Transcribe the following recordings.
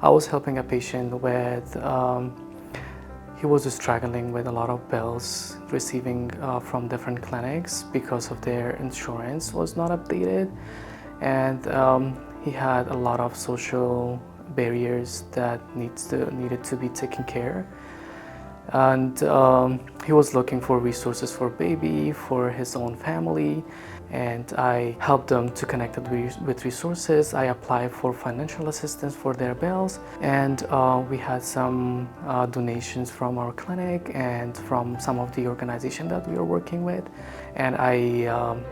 I was helping a patient with, he was struggling with a lot of bills receiving from different clinics because of their insurance was not updated. And he had a lot of social barriers that needed to be taken care. And he was looking for resources for baby, for his own family, and I helped them to connect with resources. I applied for financial assistance for their bills, and we had some donations from our clinic and from some of the organizations that we are working with, and I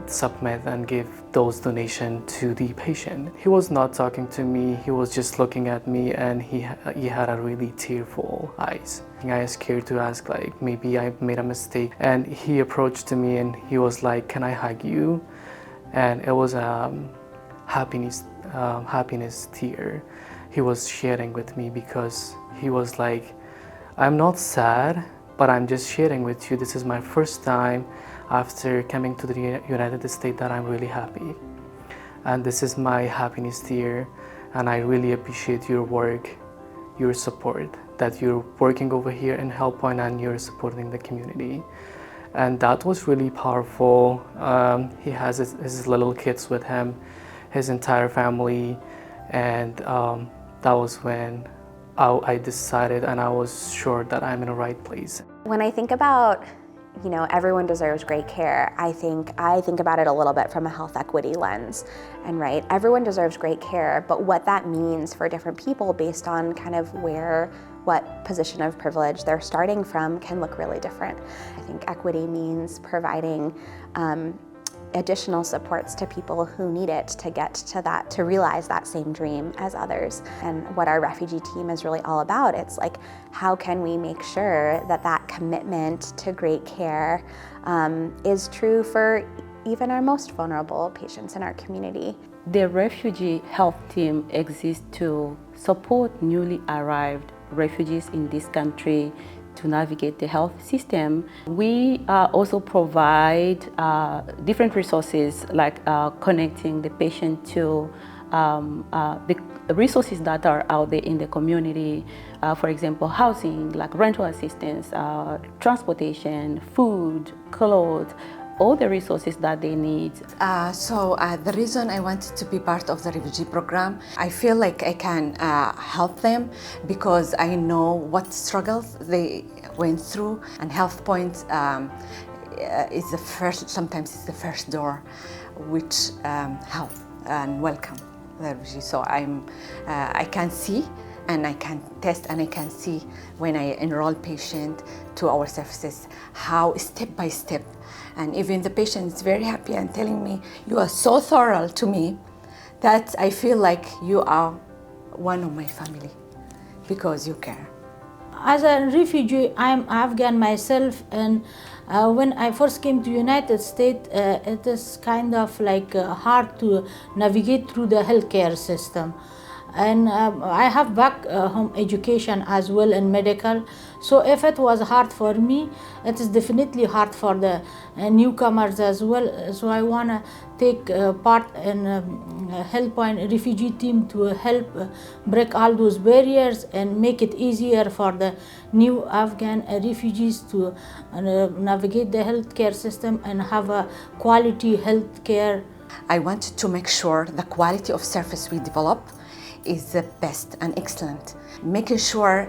submit and give those donations to the patient. He was not talking to me, he was just looking at me, and he had a really tearful eyes. I was scared to ask, like, maybe I made a mistake, and he approached to me and he was like, can I hug you? And it was a happiness tear he was sharing with me, because he was like, I'm not sad, but I'm just sharing with you, this is my first time after coming to the United States that I'm really happy. And this is my happiness tear, and I really appreciate your work, your support, that you're working over here in HealthPoint and you're supporting the community. And that was really powerful. He has his little kids with him, his entire family, and that was when I decided and I was sure that I'm in the right place. When I think about, everyone deserves great care, I think about it a little bit from a health equity lens. And right, everyone deserves great care, but what that means for different people based on kind of what position of privilege they're starting from can look really different. I think equity means providing additional supports to people who need it to get to that, to realize that same dream as others. And what our refugee team is really all about, it's like, how can we make sure that that commitment to great care is true for even our most vulnerable patients in our community. The Refugee Health Team exists to support newly arrived refugees in this country to navigate the health system. We also provide different resources, like connecting the patient to the resources that are out there in the community. For example, housing, like rental assistance, transportation, food, clothes, all the resources that they need. The reason I wanted to be part of the refugee program, I feel like I can help them because I know what struggles they went through, and HealthPoint is the first, sometimes it's the first door which help and welcome the refugees. So I can see and I can test and I can see when I enroll patient to our services how step by step. And even the patient is very happy and telling me, you are so thorough to me that I feel like you are one of my family because you care. As a refugee, I'm Afghan myself, and when I first came to United States, it is kind of like hard to navigate through the healthcare system. And I have back home education as well in medical. So if it was hard for me, it is definitely hard for the newcomers as well. So I want to take part in HealthPoint refugee team to help break all those barriers and make it easier for the new Afghan refugees to navigate the healthcare system and have a quality healthcare. I wanted to make sure the quality of service we develop is the best and excellent, making sure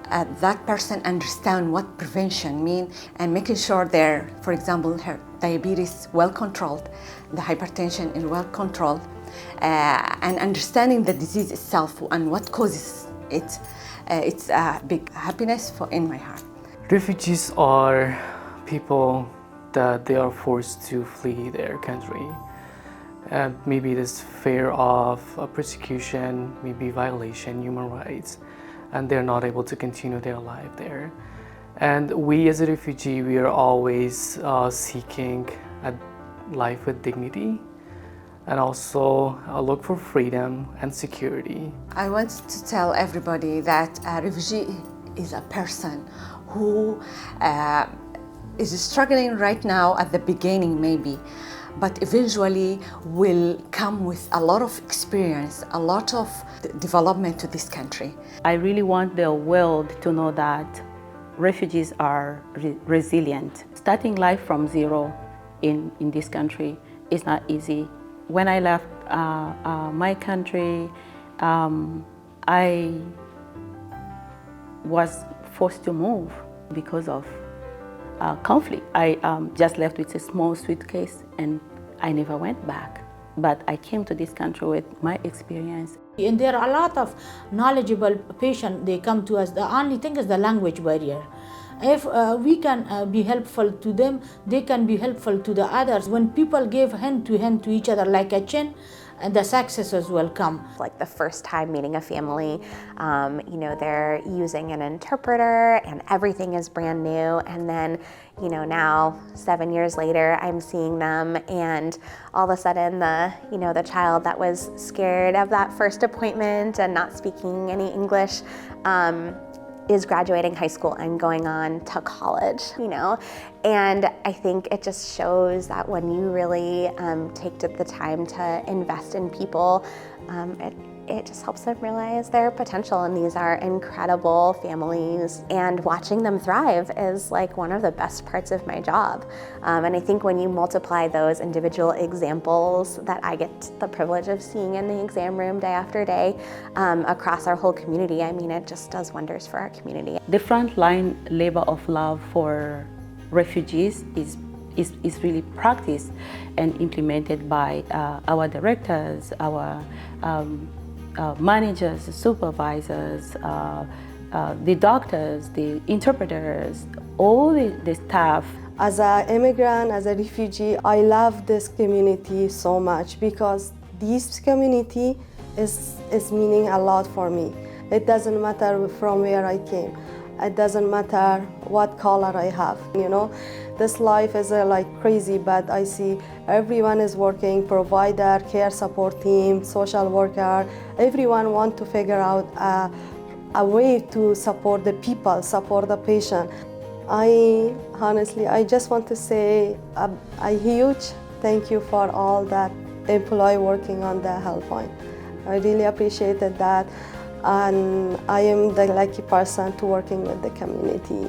that person understand what prevention means and making sure their, for example, her diabetes well controlled, the hypertension is well controlled, and understanding the disease itself and what causes it. It's a big happiness in my heart. Refugees are people that they are forced to flee their country. Maybe this fear of persecution, maybe violation, human rights, and they're not able to continue their life there. And we as a refugee, we are always seeking a life with dignity and also look for freedom and security. I want to tell everybody that a refugee is a person who is struggling right now at the beginning maybe, but eventually will come with a lot of experience, a lot of development to this country. I really want the world to know that refugees are resilient. Starting life from zero in this country is not easy. When I left my country, I was forced to move because of conflict. I just left with a small suitcase and I never went back. But I came to this country with my experience. And there are a lot of knowledgeable patients, they come to us. The only thing is the language barrier. If we can be helpful to them, they can be helpful to the others. When people give hand to each other like a chain, and the successes will come. Like the first time meeting a family, they're using an interpreter and everything is brand new. And then, now 7 years later, I'm seeing them and all of a sudden the child that was scared of that first appointment and not speaking any English, is graduating high school and going on to college, And I think it just shows that when you really take the time to invest in people, it just helps them realize their potential. And these are incredible families. And watching them thrive is like one of the best parts of my job. And I think when you multiply those individual examples that I get the privilege of seeing in the exam room day after day across our whole community, I mean, it just does wonders for our community. The frontline labor of love for refugees is really practiced and implemented by our directors, our managers, supervisors, the doctors, the interpreters, all the staff. As an immigrant, as a refugee, I love this community so much because this community is meaning a lot for me. It doesn't matter from where I came. It doesn't matter what color I have, This life is like crazy, but I see everyone is working, provider, care support team, social worker, everyone want to figure out a way to support the people, support the patient. I just want to say a huge thank you for all that employee working on the HealthPoint. I really appreciated that. And I am the lucky person to working with the community.